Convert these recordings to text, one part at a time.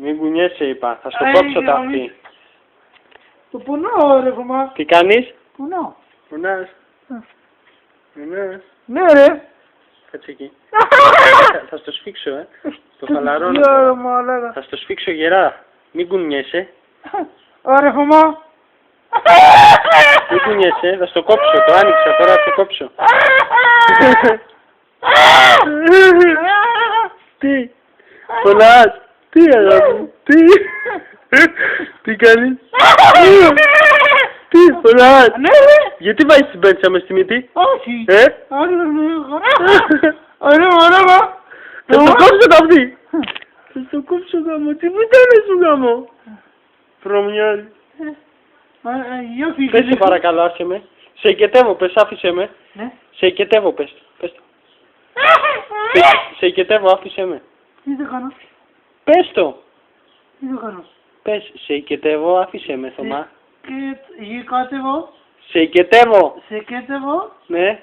Μην κουνιέσαι είπα, θα στο κόψω τα αυτή. Το πονάω ρε Θωμά. Τι κάνεις? Πονάω. Πονάς. Πονάς. Ναι ρε. Κάτσε εκεί. Θα στο σφίξω Το χαλαρώνω. Θα στο σφίξω γερά. Μην κουνιέσαι. Ωραία Θωμά. Μην κουνιέσαι, θα στο κόψω. Το άνοιξα, τώρα θα το κόψω. Τι? Πονάς? Τι αγάπη μου? Τι κάνεις? Τι πονάς? Γιατί βάζεις την πέντσα μες στη μύτη? Όχι. Ωραία. Θα στο κόψω το αυτή. Θα στο κόψω γάμο. Τι μου κάνεις σου γάμο? Προμοιάζει. Πες σε παρακαλώ, άσε με. Σε οικετεύω, πες, άφησε με. Σε οικετεύω, πες. Πες το. Σε οικετεύω, άφησε με. Τι θα κάνω? Πες το. Τι θα κάνω? Πες, σε οικετεύω, άφησε με, Θωμά. Σε οικετεύω. Σε κέτευω. Ναι.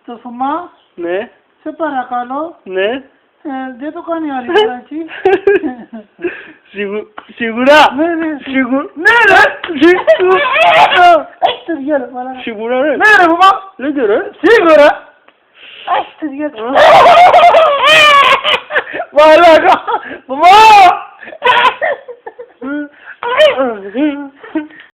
Το Θωμά. Ναι. Σε παρακαλώ. Ναι. Δεν το κάνει άλλη φορά έτσι. Σίγουρα. Ναι ρε. Ναι ρε. Έχεις το διάλο μαλάκα. Σίγουρα ρε. Ναι ρε Θωμά. Λέγε ρε. Σίγουρα. Έχεις το διάλο. Μαλάκα. Θωμά.